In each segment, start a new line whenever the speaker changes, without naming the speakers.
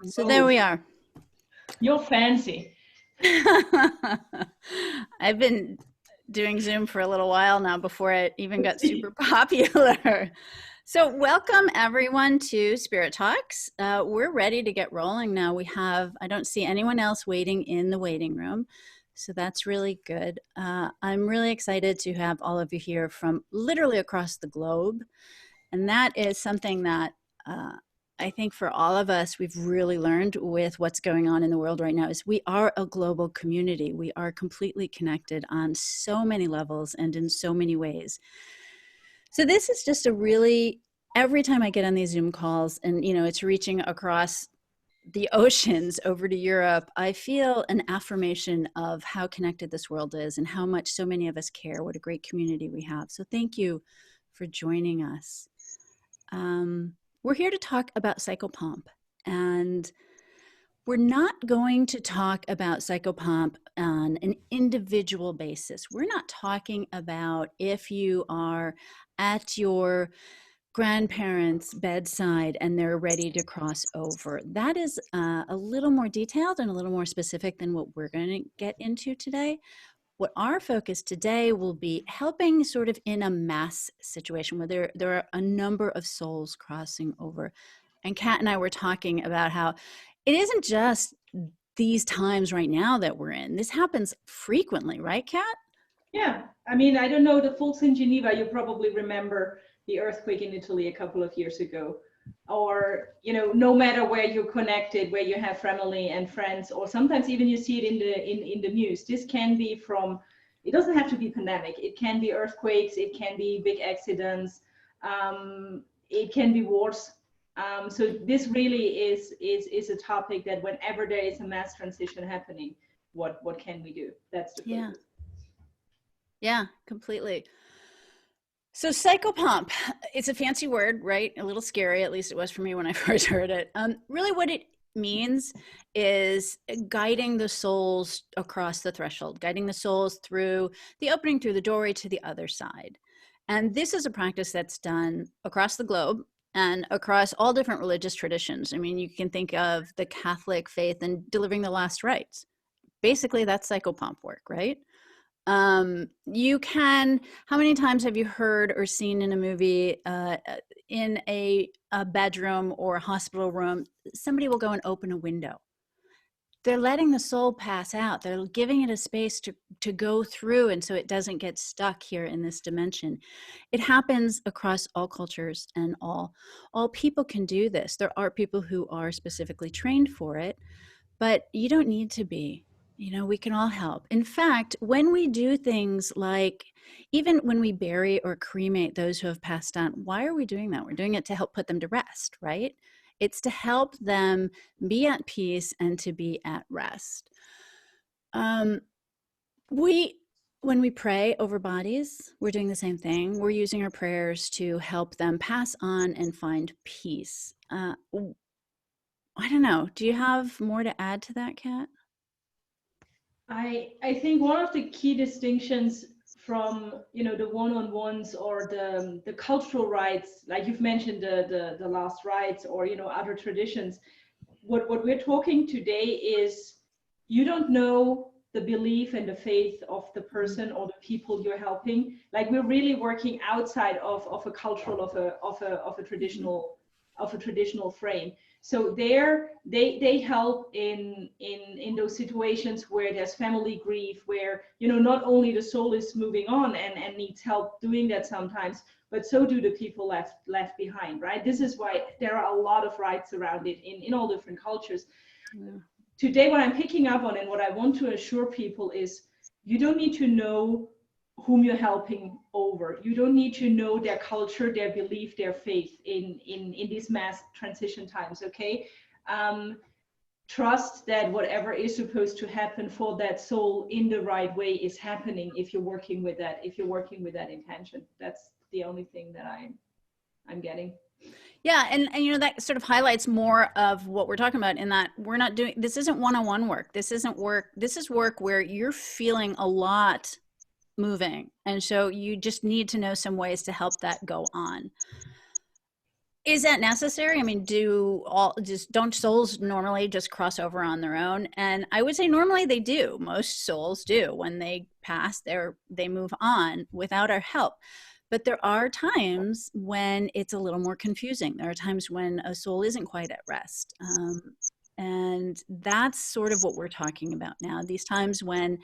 So there
Oh,
we are.
you're fancy.
I've been doing Zoom for a little while now before it even got super popular. So welcome everyone to Spirit Talks. We're ready to get rolling now. I don't see anyone else waiting in the waiting room. So that's really good. I'm really excited to have all of you here from literally across the globe. And that is something that I think for all of us, we've really learned with what's going on in the world right now is we are a global community. We are completely connected on so many levels and in so many ways. So this is just every time I get on these Zoom calls and, it's reaching across the oceans over to Europe, I feel an affirmation of how connected this world is and how much so many of us care, what a great community we have. So thank you for joining us. We're here to talk about Psychopomp, and we're not going to talk about Psychopomp on an individual basis. We're not talking about if you are at your grandparents' bedside and they're ready to cross over. That is a little more detailed and a little more specific than what we're going to get into today. What our focus today will be helping sort of in a mass situation where there are a number of souls crossing over. And Kat and I were talking about how it isn't just these times right now that we're in. This happens frequently, right, Kat?
Yeah, I mean, I don't know the folks in Geneva. You probably remember the earthquake in Italy a couple of years ago. Or, no matter where you're connected, where you have family and friends, or sometimes even you see it in the news. This can be from, it doesn't have to be pandemic. It can be earthquakes, it can be big accidents, it can be wars. So this really is a topic that whenever there is a mass transition happening, what can we do? That's the
Yeah.
focus.
Yeah, completely. So psychopomp, it's a fancy word, right? A little scary, at least it was for me when I first heard it. Really what it means is guiding the souls across the threshold, guiding the souls through the opening through the doorway to the other side. And this is a practice that's done across the globe and across all different religious traditions. I mean, you can think of the Catholic faith and delivering the last rites. Basically, that's psychopomp work, right? You can, how many times have you heard or seen in a movie, in a bedroom or a hospital room, somebody will go and open a window. They're letting the soul pass out. They're giving it a space to go through, and so it doesn't get stuck here in this dimension. It happens across all cultures, and all people can do this. There are people who are specifically trained for it, but you don't need to be. We can all help. In fact, when we do things like, even when we bury or cremate those who have passed on, why are we doing that? We're doing it to help put them to rest, right? It's to help them be at peace and to be at rest. Um, we when we pray over bodies, we're doing the same thing. We're using our prayers to help them pass on and find peace. I don't know. Do you have more to add to that, Kat?
I think one of the key distinctions from the one-on-ones or the cultural rites, like you've mentioned the last rites or other traditions, what we're talking today is you don't know the belief and the faith of the person or the people you're helping. Like we're really working outside of a cultural of a traditional frame. So they help in those situations where there's family grief, where not only the soul is moving on and needs help doing that sometimes, but so do the people left behind, right? This is why there are a lot of rites around it in all different cultures.
Yeah.
Today, what I'm picking up on and what I want to assure people is you don't need to know whom you're helping over. You don't need to know their culture, their belief, their faith in these mass transition times, okay? Trust that whatever is supposed to happen for that soul in the right way is happening if you're working with that intention. That's the only thing that I'm getting.
Yeah, and that sort of highlights more of what we're talking about in that we're not doing, this isn't one-on-one work. This isn't work. This is work where you're feeling a lot moving. And so you just need to know some ways to help that go on. Is that necessary? I mean, don't souls normally just cross over on their own? And I would say normally they do. Most souls do. When they pass, they move on without our help. But there are times when it's a little more confusing. There are times when a soul isn't quite at rest. And that's sort of what we're talking about now. These times when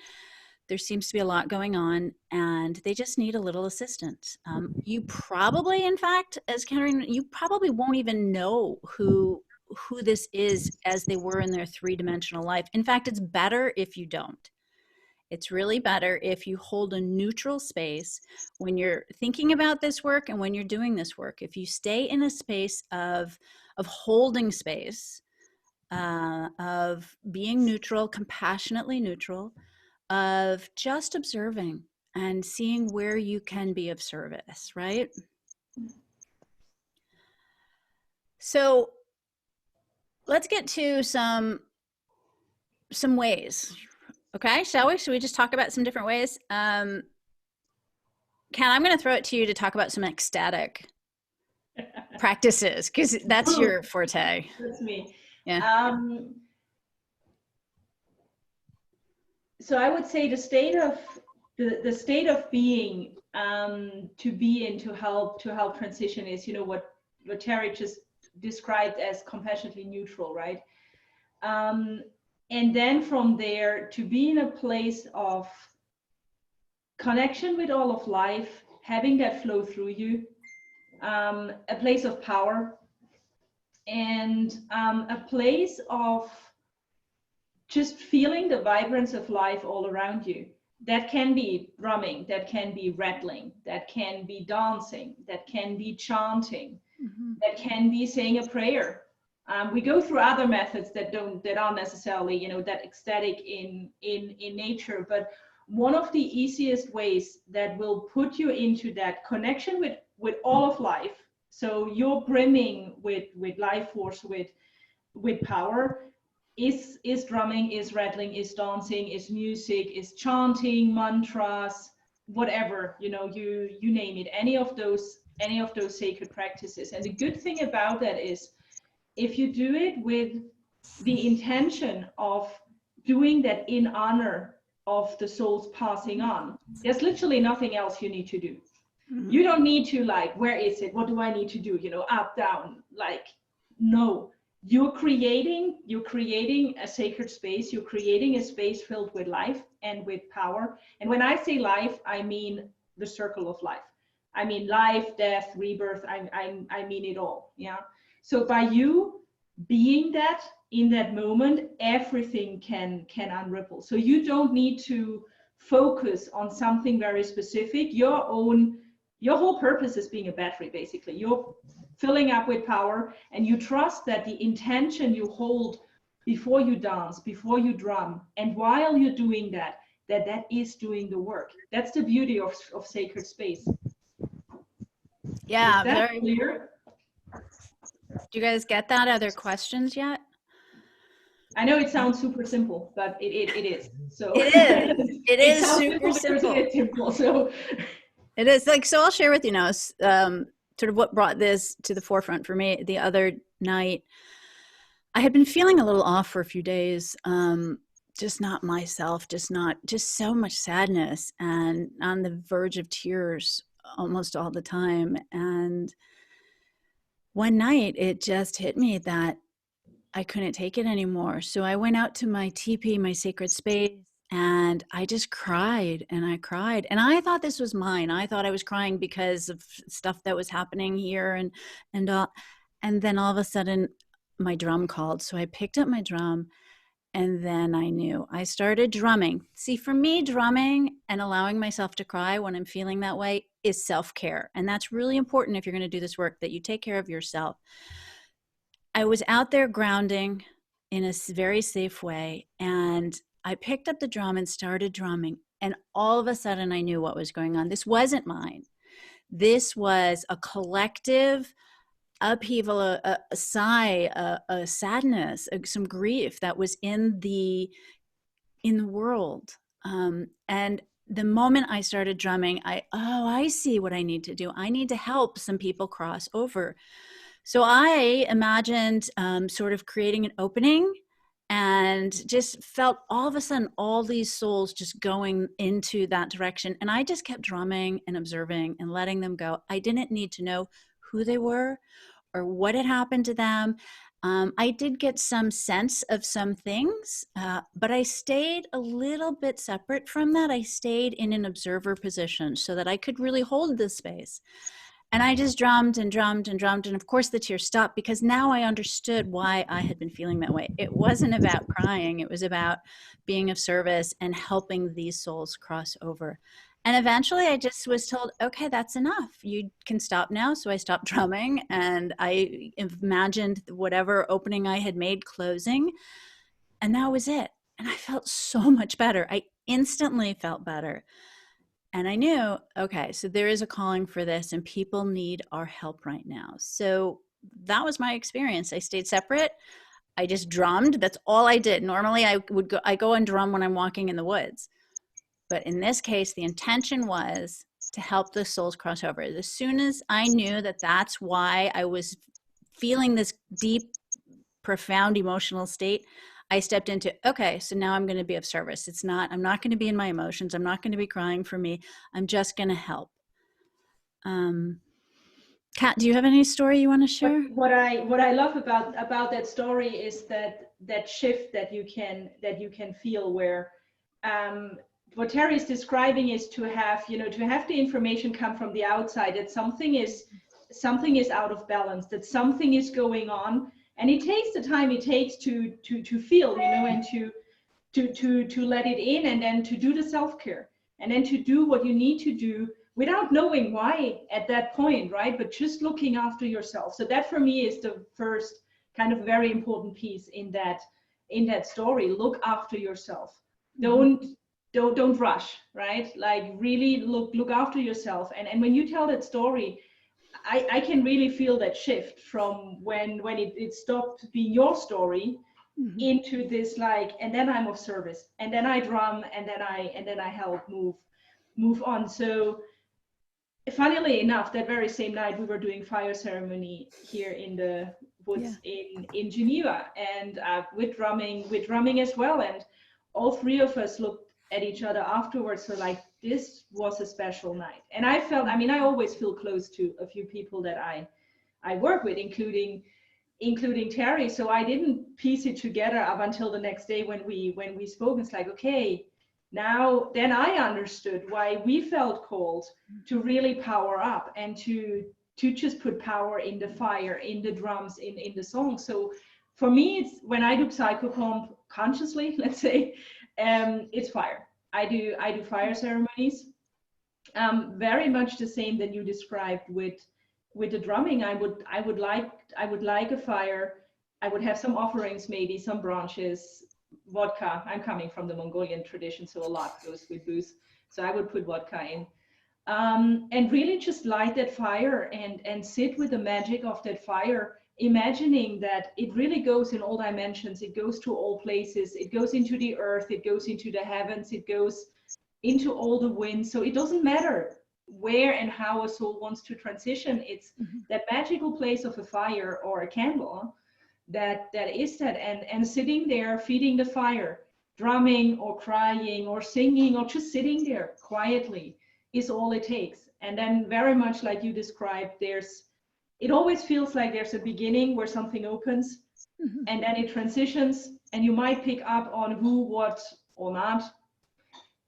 there seems to be a lot going on and they just need a little assistance. You probably, in fact, as Katharina, you probably won't even know who this is as they were in their three-dimensional life. In fact, it's better if you don't. It's really better if you hold a neutral space when you're thinking about this work and when you're doing this work. If you stay in a space of holding space, of being neutral, compassionately neutral, of just observing and seeing where you can be of service, right? So let's get to some ways. Okay, shall we? Should we just talk about some different ways? Ken, I'm going to throw it to you to talk about some ecstatic practices because that's your forte.
That's me.
Yeah.
So I would say the state of being to be in to help transition is, you know, what Terri just described as compassionately neutral, right? And then from there to be in a place of connection with all of life, having that flow through you, a place of power, and a place of just feeling the vibrance of life all around you. That can be drumming, that can be rattling, that can be dancing, that can be chanting, that can be saying a prayer. We go through other methods that aren't necessarily, you know, that ecstatic in nature, but one of the easiest ways that will put you into that connection with all of life. So you're brimming with life force, with power, is drumming, is rattling, is dancing, is music, is chanting, mantras, whatever, you know, you name it, any of those sacred practices. And the good thing about that is if you do it with the intention of doing that in honor of the souls passing on, there's literally nothing else you need to do. You don't need to, like, where is it, what do I need to do, you know, up, down, like, no. You're creating a sacred space. You're creating a space filled with life and with power. And when I say life, I mean the circle of life. I mean life, death, rebirth. I mean it all. Yeah. So by you being that in that moment, everything can unripple. So you don't need to focus on something very specific. Your whole purpose is being a battery, basically. You're filling up with power, and you trust that the intention you hold before you dance, before you drum, and while you're doing that is doing the work. That's the beauty of sacred space.
Yeah,
is that
very
clear?
Do you guys get that? Are there questions yet?
I know it sounds super simple, but it is. So
it is. It is super
simple. So
it is, like, so I'll share with you now sort of what brought this to the forefront for me. The other night, I had been feeling a little off for a few days, just not myself, just so much sadness and on the verge of tears almost all the time. And one night it just hit me that I couldn't take it anymore. So I went out to my teepee, my sacred space, and I just cried and I cried. And I thought this was mine. I thought I was crying because of stuff that was happening here. And then all of a sudden my drum called. So I picked up my drum, and then I knew. I started drumming. See, for me, drumming and allowing myself to cry when I'm feeling that way is self-care. And that's really important if you're going to do this work, that you take care of yourself. I was out there grounding in a very safe way, and I picked up the drum and started drumming, and all of a sudden I knew what was going on. This wasn't mine. This was a collective upheaval, a sigh, a sadness, some grief that was in the world. And the moment I started drumming, I see what I need to do. I need to help some people cross over. So I imagined sort of creating an opening and just felt all of a sudden all these souls just going into that direction. And I just kept drumming and observing and letting them go. I didn't need to know who they were or what had happened to them. I did get some sense of some things, but I stayed a little bit separate from that. I stayed in an observer position so that I could really hold this space. And I just drummed and drummed and drummed. And of course, the tears stopped because now I understood why I had been feeling that way. It wasn't about crying, it was about being of service and helping these souls cross over. And eventually I just was told, okay, that's enough. You can stop now. So I stopped drumming and I imagined whatever opening I had made closing. And that was it. And I felt so much better. I instantly felt better. And I knew, okay, so there is a calling for this and people need our help right now. So that was my experience. I stayed separate. I just drummed. That's all I did. Normally I go and drum when I'm walking in the woods. But in this case, the intention was to help the souls cross over. As soon as I knew that that's why I was feeling this deep, profound emotional state, I stepped into, okay, so now I'm going to be of service. I'm not going to be in my emotions. I'm not going to be crying for me. I'm just going to help. Kat, do you have any story you want to share?
What I love about that story is that shift that you can feel where what Terri is describing is to have the information come from the outside, that something is out of balance, that something is going on, and it takes the time it takes to feel, and to let it in, and then to do the self-care, and then to do what you need to do without knowing why at that point, right? But just looking after yourself. So that for me is the first kind of very important piece in that story. Look after yourself.
Mm-hmm.
Don't rush, right? Like really look after yourself. And when you tell that story, I can really feel that shift from when it stopped being your story
Mm-hmm.
into this, like, and then I'm of service, and then I drum, and then I help move on. So funnily enough, that very same night we were doing fire ceremony here in the
Yeah.
woods in Geneva, and with drumming as well. And all three of us looked at each other afterwards. So like, this was a special night. And I felt, I mean, I always feel close to a few people that I work with, including Terri. So I didn't piece it together up until the next day when we spoke. It's like, okay, now then I understood why we felt called to really power up and to just put power in the fire, in the drums, in the song. So for me, it's when I do Psychopomp consciously, let's say, it's fire. I do fire ceremonies, very much the same that you described with the drumming. I would like a fire. I would have some offerings, maybe some branches, vodka. I'm coming from the Mongolian tradition, so a lot goes with booze. So I would put vodka in, and really just light that fire and sit with the magic of that fire, imagining that it really goes in all dimensions. It goes to all places. It goes into the earth. It goes into the heavens. It goes into all the winds. So it doesn't matter where and how a soul wants to transition. It's that magical place of a fire or a candle that is that, and sitting there feeding the fire, drumming or crying or singing or just sitting there quietly is all it takes. And then very much like you described, it always feels like there's a beginning where something opens,
Mm-hmm.
and then it transitions, and you might pick up on who, what, or not.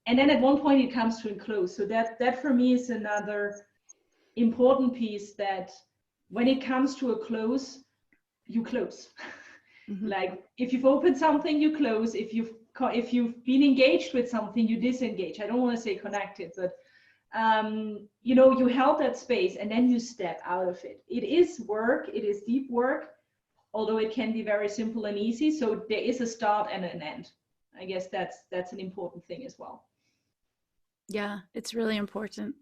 And then at one point it comes to a close. So that for me is another important piece, that when it comes to a close, you close.
Mm-hmm.
Like if you've opened something, you close. If you've been engaged with something, you disengage. I don't want to say connected, but you held that space and then you step out of it. It is work. It is deep work, although it can be very simple and easy. So there is a start and an end. I guess that's an important thing as well.
Yeah, it's really important.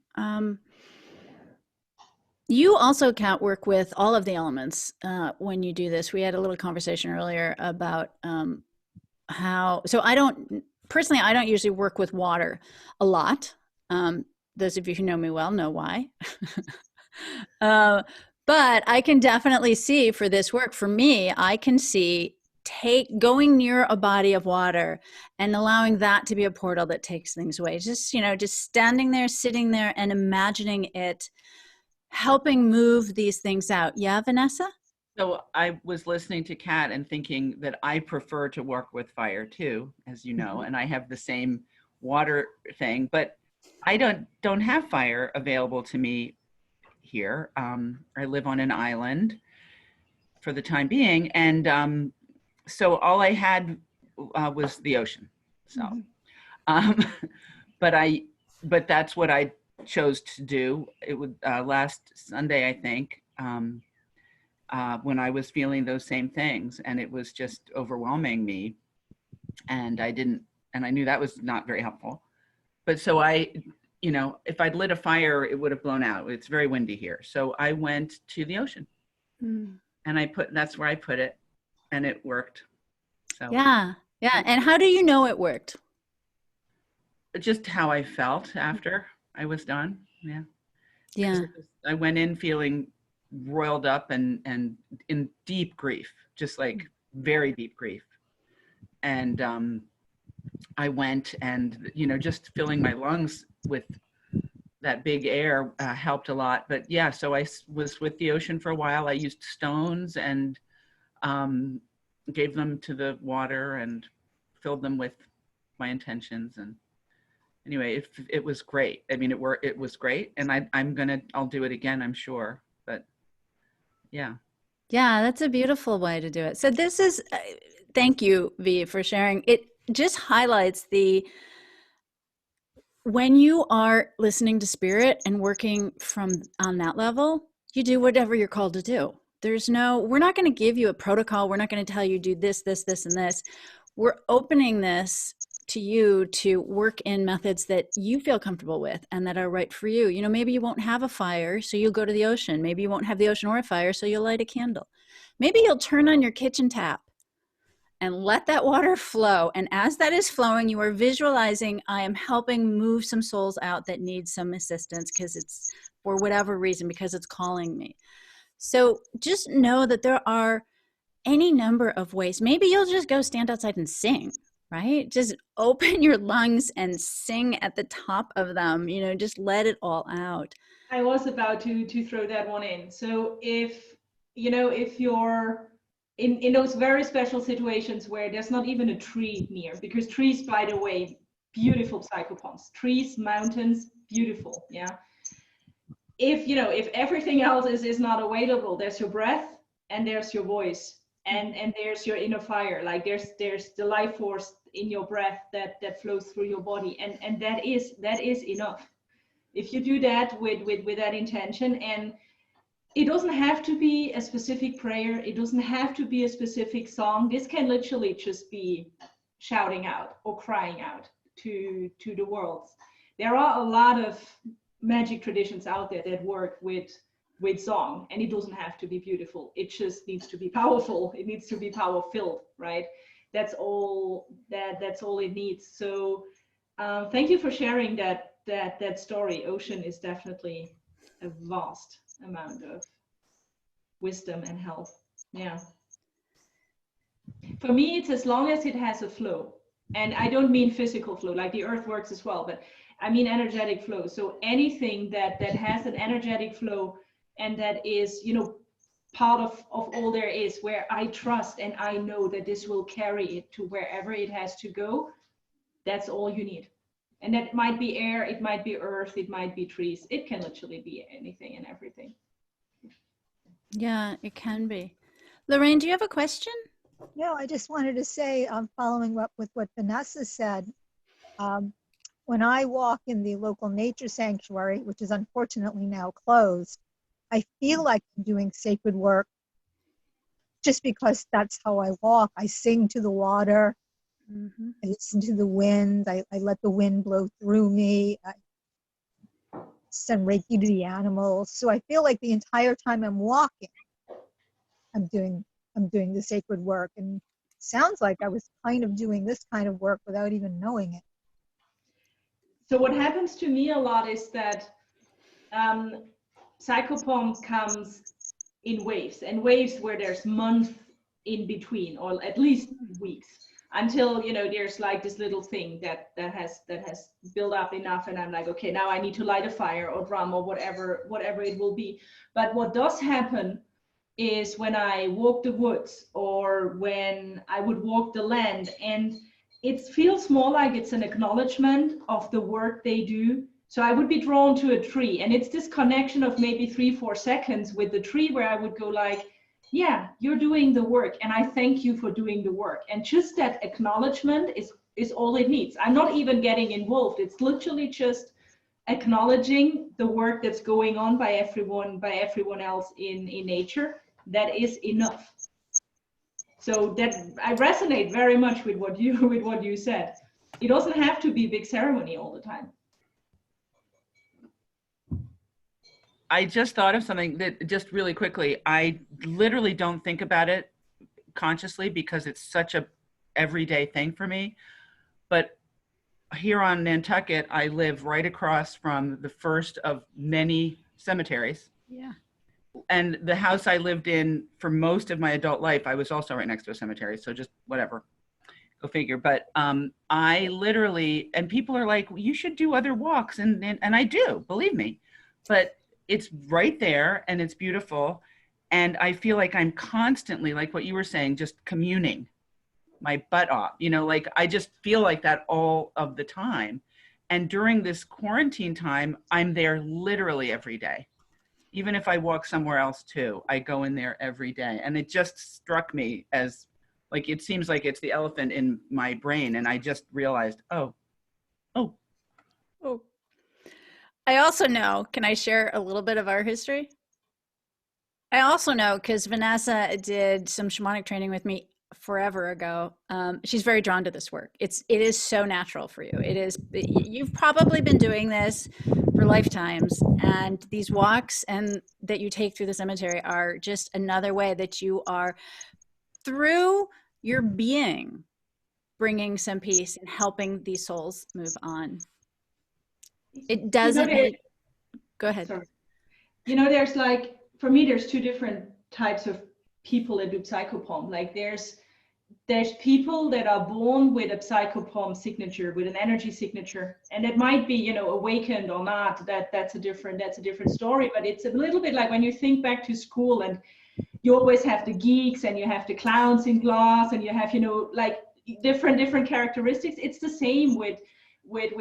You also can't work with all of the elements when you do this. We had a little conversation earlier about how. So I don't usually work with water a lot. Those of you who know me well know why. But But I can definitely see for this work, for me, I can see going near a body of water and allowing that to be a portal that takes things away. Just, just standing there, sitting there and imagining it helping move these things out. Yeah, Vanessa?
So I was listening to Kat and thinking that I prefer to work with fire too, as you know, and I have the same water thing, but I don't have fire available to me here. I live on an island for the time being, and so all I had was the ocean. So, um, but but that's what I chose to do. It would last Sunday, I think. When I was feeling those same things, and it was just overwhelming me, and I knew that was not very helpful. But so if I'd lit a fire, it would have blown out. It's very windy here. So I went to the ocean and that's where I put it, and it worked. So
yeah. And how do you know it worked?
Just how I felt after I was done. Yeah. I went in feeling roiled up and in deep grief, just like very deep grief. And I went and, just filling my lungs with that big air helped a lot. But yeah, so I was with the ocean for a while. I used stones and gave them to the water and filled them with my intentions. And anyway, it was great. I mean, it was great. And I'll do it again, I'm sure. But yeah.
Yeah, that's a beautiful way to do it. So this is, thank you, V, for sharing. It just highlights when you are listening to spirit and working on that level, you do whatever you're called to do. We're not going to give you a protocol. We're not going to tell you do this, this, this, and this. We're opening this to you to work in methods that you feel comfortable with and that are right for you. Maybe you won't have a fire, so you'll go to the ocean. Maybe you won't have the ocean or a fire, so you'll light a candle. Maybe you'll turn on your kitchen tap and let that water flow. And as that is flowing, you are visualizing, I am helping move some souls out that need some assistance because it's for whatever reason, because it's calling me. So just know that there are any number of ways. Maybe you'll just go stand outside and sing, right? Just open your lungs and sing at the top of them, just let it all out.
I was about to throw that one in. So if you're in those very special situations where there's not even a tree near, because trees, by the way, beautiful psychopomps, trees, mountains, beautiful. Yeah. If everything else is not available, there's your breath and there's your voice and there's your inner fire. Like there's the life force in your breath that flows through your body, and that is enough. If you do that with that intention, and it doesn't have to be a specific prayer, it doesn't have to be a specific song. This can literally just be shouting out or crying out to the world. There are a lot of magic traditions out there that work with song, and it doesn't have to be beautiful. It just needs to be powerful. It needs to be power filled, right? That's all it needs. So thank you for sharing that story. Ocean is definitely a vast amount of wisdom and help. Yeah. For me, it's as long as it has a flow. And I don't mean physical flow, like the earth works as well, but I mean energetic flow. So anything that has an energetic flow and that is, part of all there is, where I trust and I know that this will carry it to wherever it has to go, that's all you need. And that might be air, it might be earth, it might be trees. It can literally be anything and everything.
Yeah, it can be. Lorraine, do you have a question?
No, I just wanted to say, following up with what Vanessa said, when I walk in the local nature sanctuary, which is unfortunately now closed, I feel like I'm doing sacred work just because that's how I walk. I sing to the water. Mm-hmm. I listen to the wind. I let the wind blow through me. I send Reiki to the animals. So I feel like the entire time I'm walking, I'm doing the sacred work. And it sounds like I was kind of doing this kind of work without even knowing it.
So what happens to me a lot is that Psychopomp comes in waves, and waves where there's months in between, or at least weeks, until there's like this little thing that has built up enough, and I'm like, okay, now I need to light a fire or drum or whatever it will be. But what does happen is when I walk the woods or when I would walk the land, and it feels more like it's an acknowledgement of the work they do. So I would be drawn to a tree, and it's this connection of maybe 3-4 seconds with the tree where I would go like, yeah, you're doing the work, and I thank you for doing the work. And just that acknowledgement is all it needs. I'm not even getting involved. It's literally just acknowledging the work that's going on by everyone else in nature. That is enough. So that I resonate very much with what you said. It doesn't have to be big ceremony all the time.
I just thought of something that just really quickly, I literally don't think about it consciously because it's such a everyday thing for me. But here on Nantucket, I live right across from the first of many cemeteries.
Yeah.
And the house I lived in for most of my adult life, I was also right next to a cemetery. So just whatever, go figure. But I literally, and people are like, you should do other walks. And I do, believe me. But it's right there and it's beautiful. And I feel like I'm constantly, like what you were saying, just communing my butt off. Like I just feel like that all of the time. And during this quarantine time, I'm there literally every day. Even if I walk somewhere else too, I go in there every day. And it just struck me as like, it seems like it's the elephant in my brain. And I just realized, oh.
I also know, can I share a little bit of our history? I also know because Vanessa did some shamanic training with me forever ago. She's very drawn to this work. It is so natural for you. It is, you've probably been doing this for lifetimes, and these walks and that you take through the cemetery are just another way that you are, through your being, bringing some peace and helping these souls move on. It doesn't go ahead.
Sorry. There's like, for me, there's two different types of people that do Psychopomp. Like there's people that are born with a Psychopomp signature, with an energy signature, and it might be, awakened or not. That's a different story. But it's a little bit like when you think back to school, and you always have the geeks and you have the clowns in class, and you have, like different characteristics. It's the same with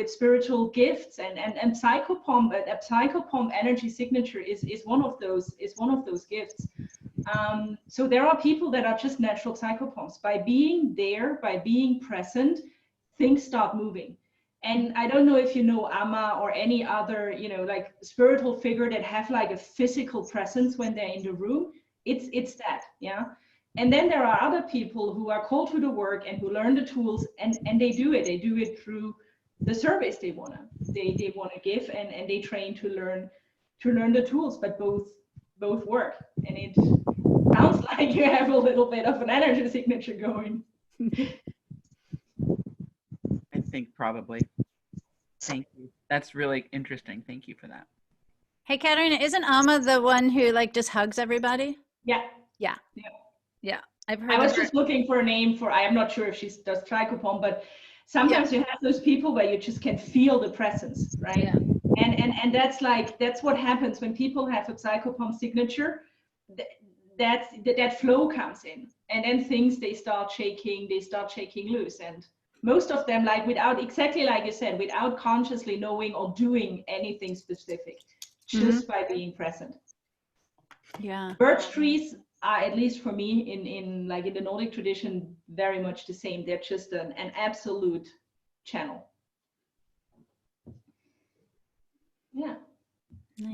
spiritual gifts, and Psychopomp. A Psychopomp energy signature is one of those gifts. So there are people that are just natural Psychopomps. By being there, by being present, things start moving. And I don't know if you know Amma or any other, like spiritual figure that have like a physical presence when they're in the room. It's that, yeah. And then there are other people who are called to the work and who learn the tools, and they do it through the service they wanna give, and they train to learn the tools. But both work, and it sounds like you have a little bit of an energy signature going.
I think probably. Thank you. That's really interesting. Thank you for that.
Hey, Katharina, isn't Amma the one who like just hugs everybody?
Yeah.
I've heard.
I was just looking for a name for. I am not sure if she does Psychopomp, but sometimes you have those people where you just can feel the presence, right?
Yeah.
And that's what happens when people have a Psychopomp signature. That flow comes in, and then things they start shaking loose. And most of them, like without, exactly like you said, without consciously knowing or doing anything specific, just by being present.
Yeah.
Birch trees are, at least for me, in the Nordic tradition, very much the same. They're just an absolute channel. Yeah.
Nice.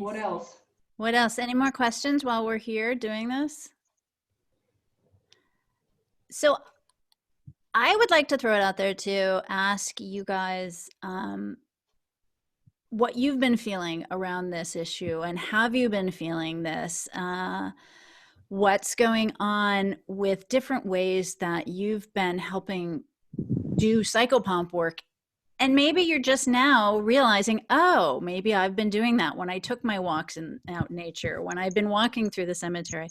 What else?
Any more questions while we're here doing this? So I would like to throw it out there to ask you guys what you've been feeling around this issue, and have you been feeling this? What's going on with different ways that you've been helping do Psychopomp work And maybe you're just now realizing, oh, maybe I've been doing that when I took my walks out in nature, when I've been walking through the cemetery.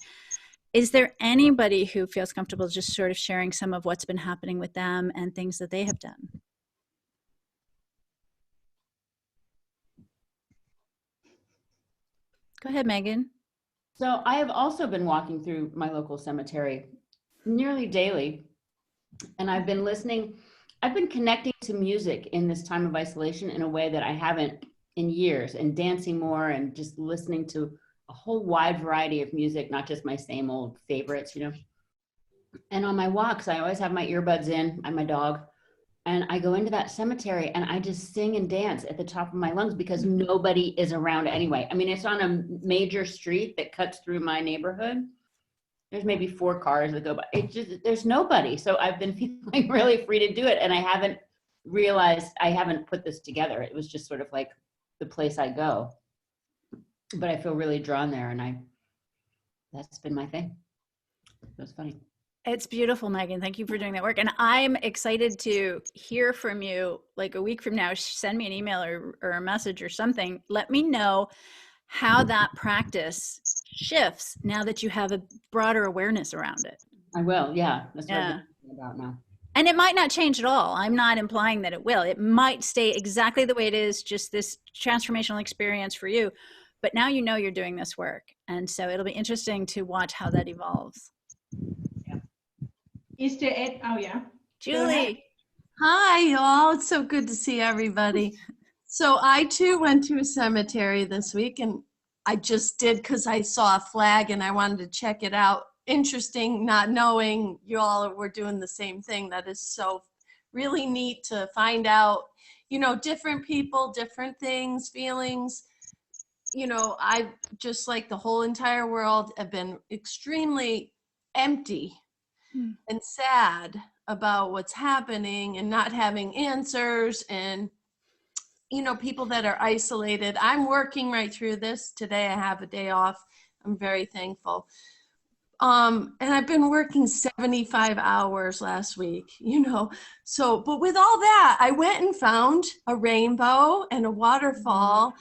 Is there anybody who feels comfortable just sort of sharing some of what's been happening with them and things that they have done? Go ahead, Megan.
So I have also been walking through my local cemetery nearly daily, and I've been connecting to music in this time of isolation in a way that I haven't in years, and dancing more and just listening to a whole wide variety of music, not just my same old favorites, And on my walks, I always have my earbuds in, I'm my dog, and I go into that cemetery and I just sing and dance at the top of my lungs because nobody is around anyway. I mean, it's on a major street that cuts through my neighborhood. There's maybe 4 cars that go by. There's nobody. So I've been feeling really free to do it. And I haven't realized I haven't put this together. It was just sort of like the place I go. But I feel really drawn there, and that's been my thing. That's funny.
It's beautiful, Megan. Thank you for doing that work. And I'm excited to hear from you like a week from now. Send me an email or a message or something. Let me know how that practice shifts now that you have a broader awareness around it.
I will. Yeah. That's what I'm thinking about now.
And it might not change at all. I'm not implying that it will. It might stay exactly the way it is, just this transformational experience for you. But now you know you're doing this work. And so it'll be interesting to watch how that evolves.
Is there oh yeah.
Julie.
Hi, y'all. It's so good to see everybody. So I too went to a cemetery this week, and I just did because I saw a flag and I wanted to check it out. Interesting, not knowing you all were doing the same thing. That is so really neat to find out, different people, different things, feelings. I just like the whole entire world have been extremely empty and sad about what's happening and not having answers, and people that are isolated. I'm working right through this. Today I have a day off. I'm very thankful. And I've been working 75 hours last week, so, but with all that, I went and found a rainbow and a waterfall.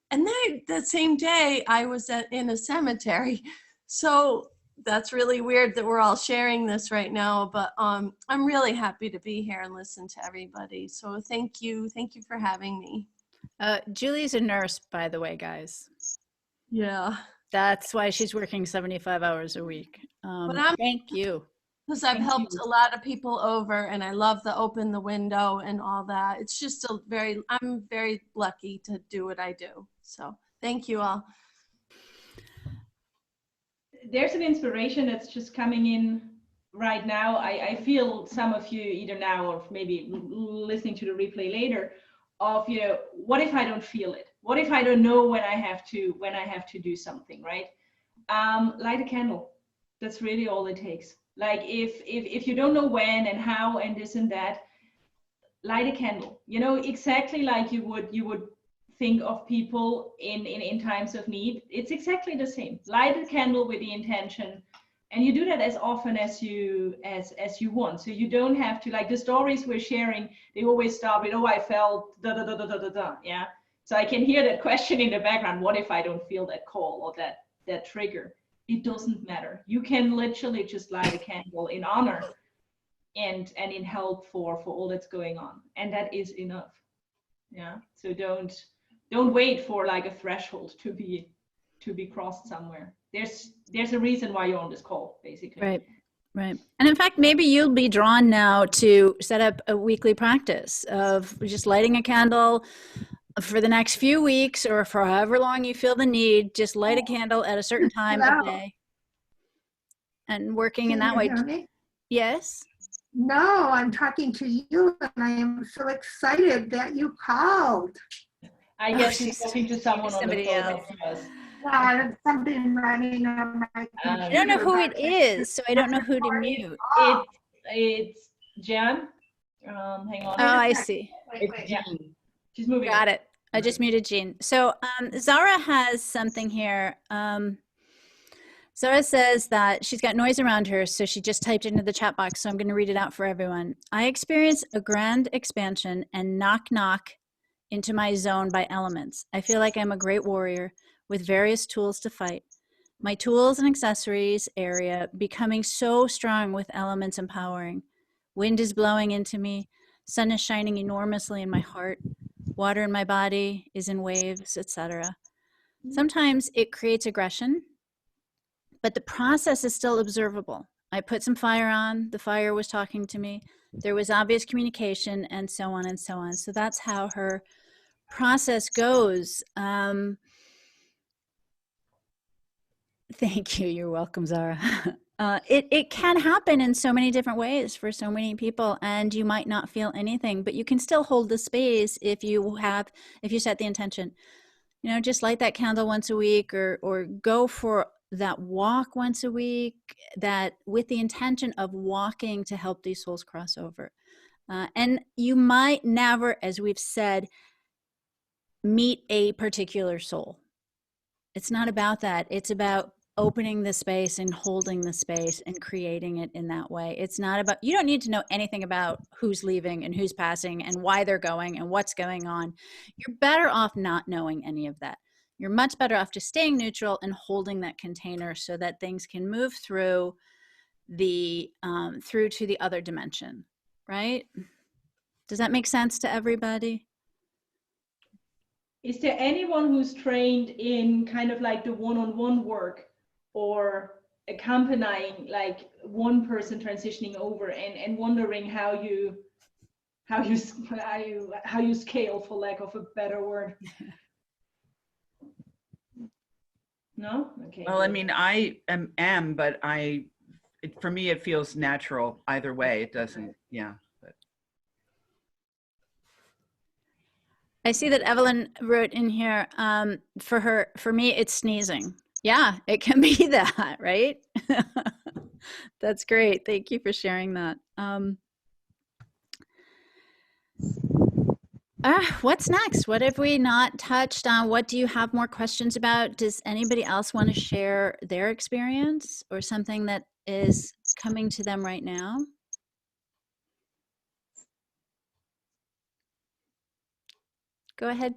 And then that same day I was in a cemetery. So that's really weird that we're all sharing this right now, but I'm really happy to be here and listen to everybody. So thank you for having me.
Julie's a nurse, by the way, guys.
Yeah.
That's why she's working 75 hours a week. Thank you.
Because I've helped a lot of people over, and I love the open the window and all that. It's just I'm very lucky to do what I do. So thank you all.
There's an inspiration that's just coming in right now. I feel some of you either now or maybe listening to the replay later of, what if I don't feel it? What if I don't know when I have to do something, right? Light a candle. That's really all it takes. Like if you don't know when and how and this and that, light a candle. Exactly like you would think of people in times of need. It's exactly the same. Light a candle with the intention, and you do that as often as you want. So you don't have to, like the stories we're sharing, they always start with, oh, I felt da da da da da da da. Yeah. So I can hear that question in the background. What if I don't feel that call or that trigger? It doesn't matter. You can literally just light a candle in honor and in help for all that's going on, and that is enough. Yeah. So don't wait for like a threshold to be crossed somewhere. There's a reason why you're on this call, basically.
Right. And in fact, maybe you'll be drawn now to set up a weekly practice of just lighting a candle for the next few weeks, or for however long you feel the need. Just light a candle at a certain time of day and working in that way.
Hear me?
Yes.
No, I'm talking to you, and I am so excited that you called.
I guess she's talking to someone on the phone.
else.
Yeah, something running on my computer.
I don't know who it is, so I don't know who to mute.
It's Jan. Hang on.
Oh, I see.
It's Jan. She's moving.
Got it. I just muted Jean. So Zara has something here. Zara says that she's got noise around her, so she just typed into the chat box, so I'm going to read it out for everyone. I experience a grand expansion and knock into my zone by elements. I feel like I'm a great warrior with various tools to fight. My tools and accessories area becoming so strong with elements empowering. Wind is blowing into me. Sun is shining enormously in my heart. Water in my body is in waves, etc. Sometimes it creates aggression, but the process is still observable. I put some fire on, the fire was talking to me, there was obvious communication, and so on and so on. So that's how her process goes. Thank you. You're welcome, Zara. It can happen in so many different ways for so many people, and you might not feel anything, but you can still hold the space if you set the intention. You know, just light that candle once a week, or go for that walk once a week, that with the intention of walking to help these souls cross over. And you might never, as we've said, meet a particular soul. It's not about that. It's about opening the space and holding the space and creating it in that way. It's not about, you don't need to know anything about who's leaving and who's passing and why they're going and what's going on. You're better off not knowing any of that. You're much better off just staying neutral and holding that container so that things can move through through to the other dimension, right? Does that make sense to everybody?
Is there anyone who's trained in kind of like the one-on-one work or accompanying like one person transitioning over and wondering how you scale, for lack of a better word? No? Okay.
Well, I mean, I am, but for me, it feels natural either way. It doesn't, yeah. But.
I see that Evelyn wrote in here, for me, it's sneezing. Yeah, it can be that, right? That's great. Thank you for sharing that. What's next? What have we not touched on? What do you have more questions about? Does anybody else want to share their experience or something that is coming to them right now? Go ahead.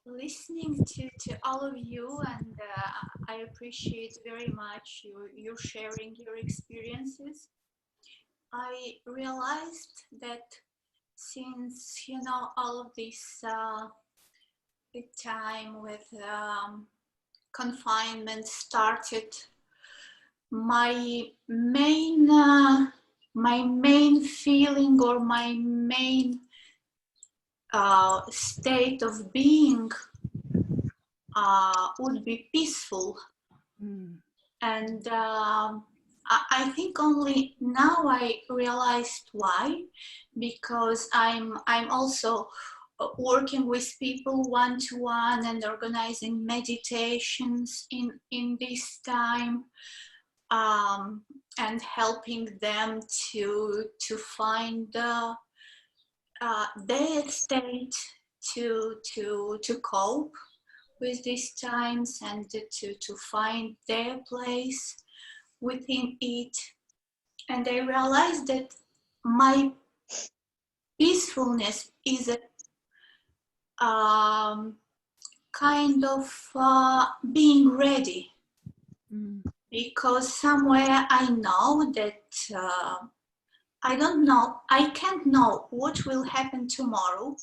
Listening to all of you, and I appreciate very much you sharing your experiences. I realized that since all of this big time with confinement started, my main feeling or my main state of being would be peaceful. And I think only now I realized why, because I'm also working with people one-to-one and organizing meditations in this time, and helping them to find their state to cope with these times and to find their place within it. And I realized that my peacefulness is a kind of being ready, because somewhere I know that I can't know what will happen tomorrow,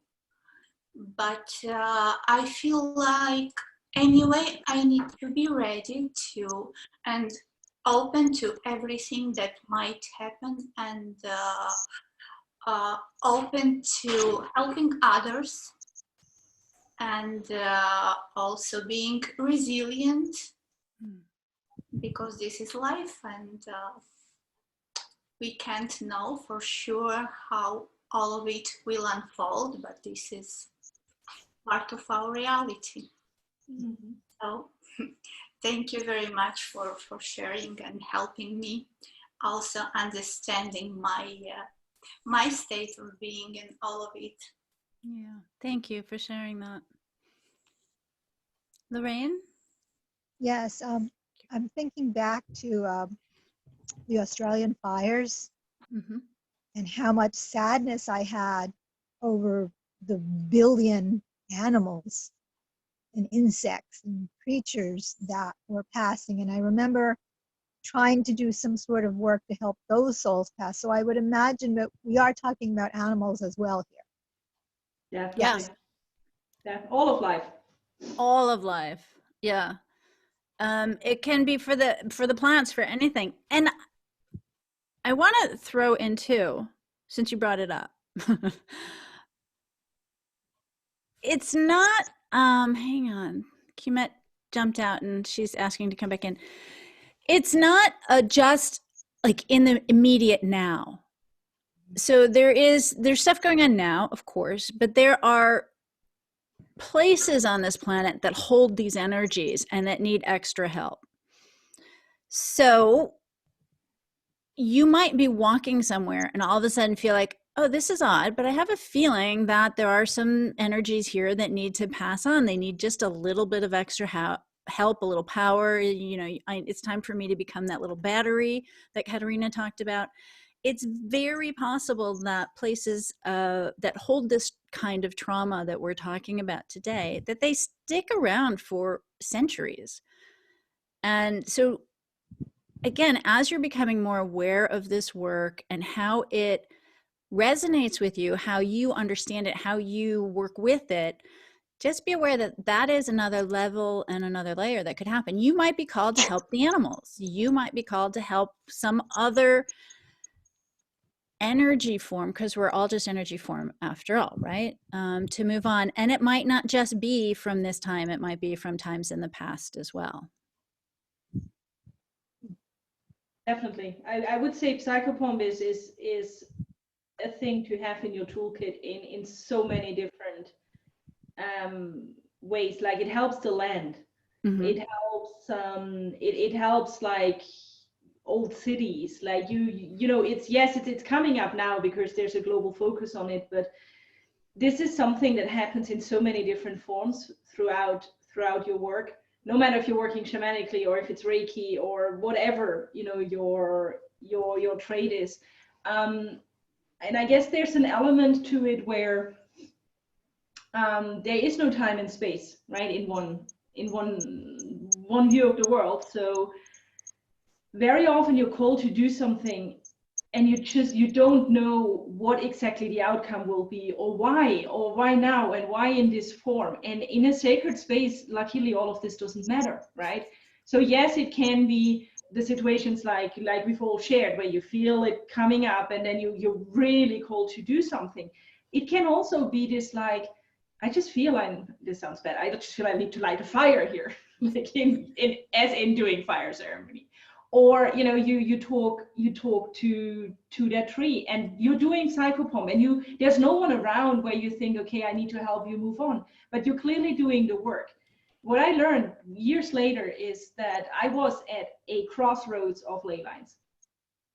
but I feel like anyway I need to be ready to and open to everything that might happen, and open to helping others, and also being resilient, because this is life, and we can't know for sure how all of it will unfold, but this is part of our reality. So thank you very much for sharing and helping me also understanding my state of being in all of it.
Yeah, thank you for sharing that. Lorraine?
Yes, I'm thinking back to the Australian fires
Mm-hmm.
and how much sadness I had over the billion animals and insects and creatures that were passing. And I remember trying to do some sort of work to help those souls pass. So I would imagine that we are talking about animals as well here.
Definitely.
Yes.
All of life.
All of life. Yeah. It can be for the plants, for anything. And I want to throw in too, since you brought it up. It's not, hang on. Kimet jumped out and she's asking to come back in. It's not just like in the immediate now. So there's stuff going on now, of course, but there are places on this planet that hold these energies and that need extra help. So you might be walking somewhere and all of a sudden feel like, oh, this is odd, but I have a feeling that there are some energies here that need to pass on. They need just a little bit of extra help, a little power. You know, it's time for me to become that little battery that Katharina talked about. It's very possible that places that hold this kind of trauma that we're talking about today, that they stick around for centuries. And so again, as you're becoming more aware of this work and how it resonates with you, how you understand it, how you work with it, just be aware that that is another level and another layer that could happen. You might be called to help the animals. You might be called to help some other energy form, because we're all just energy form after all, right? To move on. And it might not just be from this time, it might be from times in the past as well.
Definitely. I would say Psychopomp is a thing to have in your toolkit in so many different ways. Like it helps the land.
Mm-hmm.
It helps like old cities. Like you know, it's coming up now because there's a global focus on it, but this is something that happens in so many different forms throughout your work, no matter if you're working shamanically or if it's Reiki or whatever, you know, your trade is. And I guess there's an element to it where there is no time and space, right, in one view of the world. So very often you're called to do something and you don't know what exactly the outcome will be, or why now, and why in this form. And in a sacred space, luckily all of this doesn't matter, right? So yes, it can be the situations like we've all shared, where you feel it coming up and then you're really called to do something. It can also be this like, I just feel this sounds bad, I just feel I need to light a fire here, like as in doing fire ceremony. Or you know, you talk to that tree and you're doing Psychopomp and there's no one around where you think, okay, I need to help you move on, but you're clearly doing the work. What I learned years later is that I was at a crossroads of ley lines.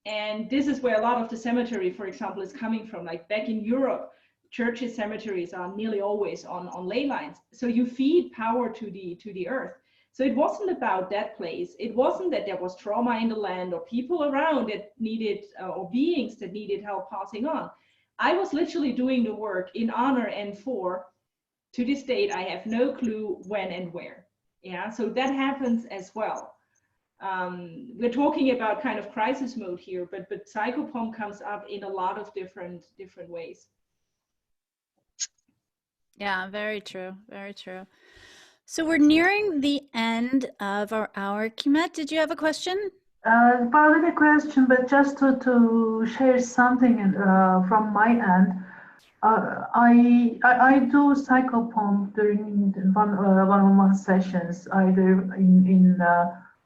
And this is where a lot of the cemetery, for example, is coming from. Like back in Europe, churches, cemeteries are nearly always on ley lines. So you feed power to the earth. So it wasn't about that place. It wasn't that there was trauma in the land or people around that needed, or beings that needed help passing on. I was literally doing the work in honor and for, to this date, I have no clue when and where. Yeah, so that happens as well. We're talking about kind of crisis mode here, but Psychopomp comes up in a lot of different ways.
Yeah, very true. Very true. So we're nearing the end of our hour. Kimet, did you have a question?
Probably a question, but just to share something from my end. I do Psychopomp during one-on-one sessions, either in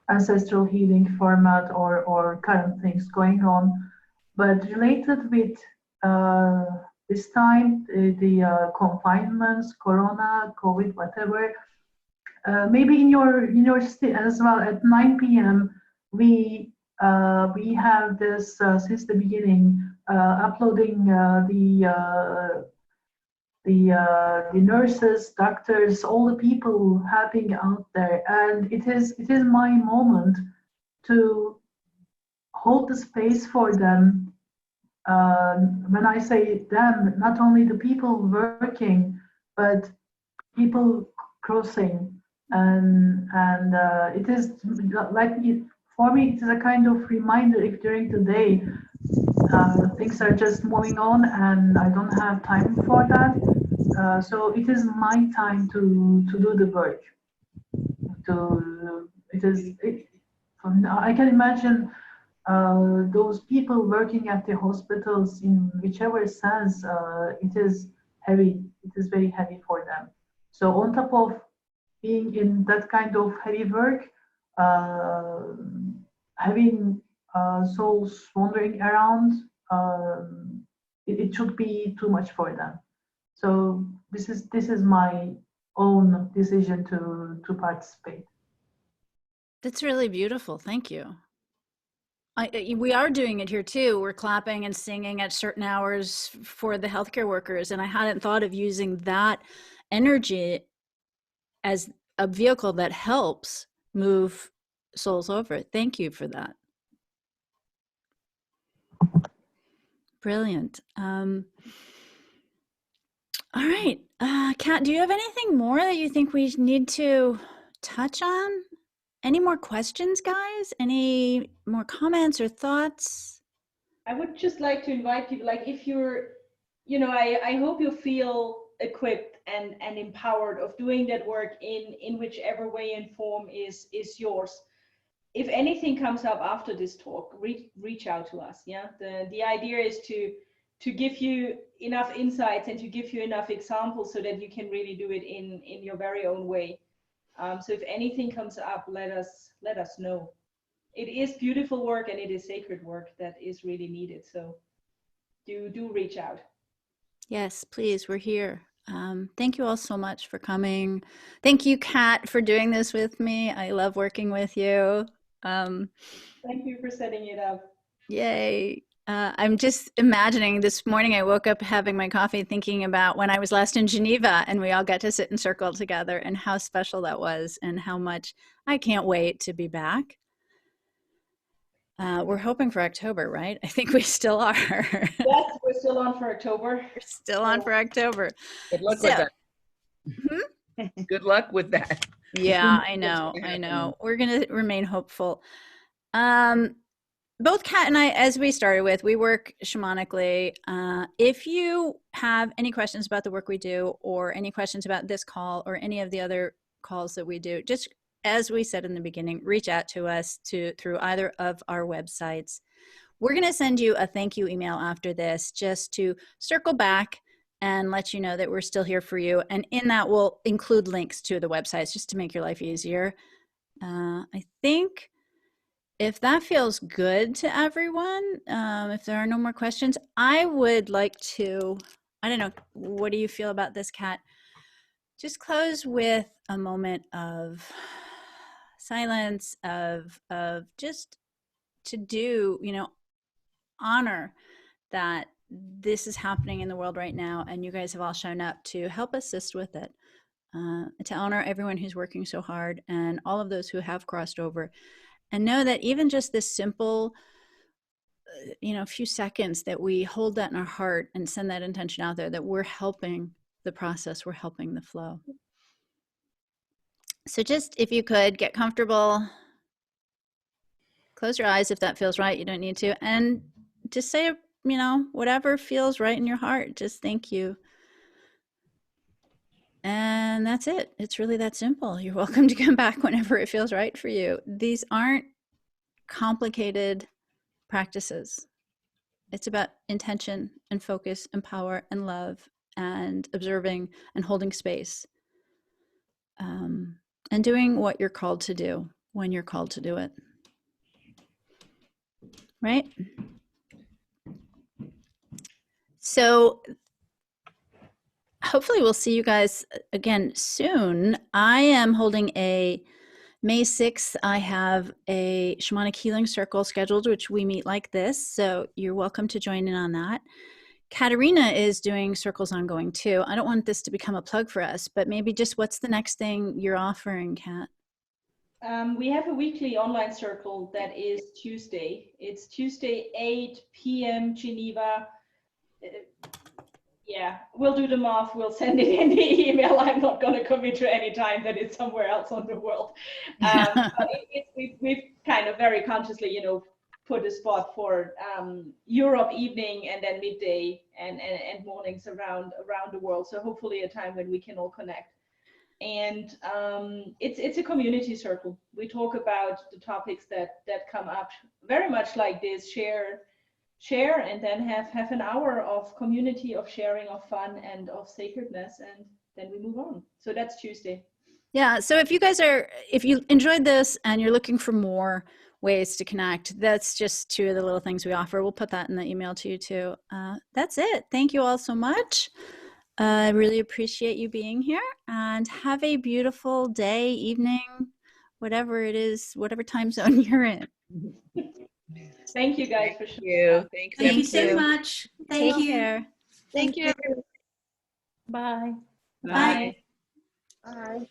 ancestral healing format or current things going on. But related with this time, the confinements, Corona, COVID, whatever. Maybe in your state as well at 9 p.m. we have this since the beginning uploading the the nurses, doctors, all the people helping out there. And it is my moment to hold the space for them. When I say them, not only the people working, but people crossing. And it is like, for me, it is a kind of reminder if during the day things are just moving on and I don't have time for that. So it is my time to do the work. I can imagine those people working at the hospitals in whichever sense. It is heavy. It is very heavy for them. So on top of being in that kind of heavy work, having souls wandering around, it should be too much for them. So this is my own decision to participate.
That's really beautiful. Thank you. We are doing it here too. We're clapping and singing at certain hours for the healthcare workers. And I hadn't thought of using that energy as a vehicle that helps move souls over. Thank you for that. Brilliant. All right. Kat, do you have anything more that you think we need to touch on? Any more questions, guys? Any more comments or thoughts?
I would just like to invite people, like if you're, I hope you feel equipped and empowered of doing that work in whichever way and form is yours. If anything comes up after this talk, reach out to us. Yeah, the idea is to give you enough insights and to give you enough examples so that you can really do it in your very own way. So if anything comes up, let us know. It is beautiful work and it is sacred work that is really needed. So do reach out.
Yes, please. We're here. Thank you all so much for coming. Thank you, Kat, for doing this with me. I love working with you.
Thank you for setting it up.
Yay. I'm just imagining this morning I woke up having my coffee thinking about when I was last in Geneva and we all got to sit in circle together and how special that was and how much I can't wait to be back. We're hoping for October, right? I think we still are.
Yes, we're still on for October.
We're still on for October.
Good luck with that. Good luck with that.
Yeah, I know. We're going to remain hopeful. Both Kat and I, as we started with, we work shamanically. If you have any questions about the work we do or any questions about this call or any of the other calls that we do, just as we said in the beginning, reach out to us through either of our websites. We're going to send you a thank you email after this just to circle back and let you know that we're still here for you. And in that, we'll include links to the websites just to make your life easier. I think if that feels good to everyone, if there are no more questions, I would like to, I don't know, what do you feel about this, Kat? Just close with a moment of silence, of just to do, honor that this is happening in the world right now, and you guys have all shown up to help assist with it, to honor everyone who's working so hard and all of those who have crossed over. And know that even just this simple, few seconds that we hold that in our heart and send that intention out there, that we're helping the process, we're helping the flow. So just, if you could, get comfortable, close your eyes if that feels right, you don't need to, and just say, whatever feels right in your heart, just thank you. And that's it. It's really that simple. You're welcome to come back whenever it feels right for you. These aren't complicated practices. It's about intention and focus and power and love and observing and holding space, and doing what you're called to do when you're called to do it. Right? So hopefully we'll see you guys again soon. I am holding a May 6th, I have a shamanic healing circle scheduled, which we meet like this. So you're welcome to join in on that. Katharina is doing circles ongoing too. I don't want this to become a plug for us, but maybe just what's the next thing you're offering, Kat?
We have a weekly online circle that is Tuesday. It's Tuesday, 8 p.m. Geneva. Yeah, we'll do the math. We'll send it in the email. I'm not going to commit to any time that it's somewhere else on the world. But we've kind of very consciously, you know, put a spot for Europe evening and then midday and mornings around the world. So hopefully a time when we can all connect. And it's a community circle. We talk about the topics that come up very much like this, share and then have an hour of community, of sharing, of fun and of sacredness, and then we move on. So that's Tuesday.
Yeah, so if you enjoyed this and you're looking for more ways to connect, that's just two of the little things we offer. We'll put that in the email to you too. That's it. Thank you all so much. I really appreciate you being here, and have a beautiful day, evening, whatever it is, whatever time zone you're in.
Thank you guys for
sharing. Thank you.
Thank you so much. Thank you.
Take care.
Thank you.
Bye.
Bye.
Bye.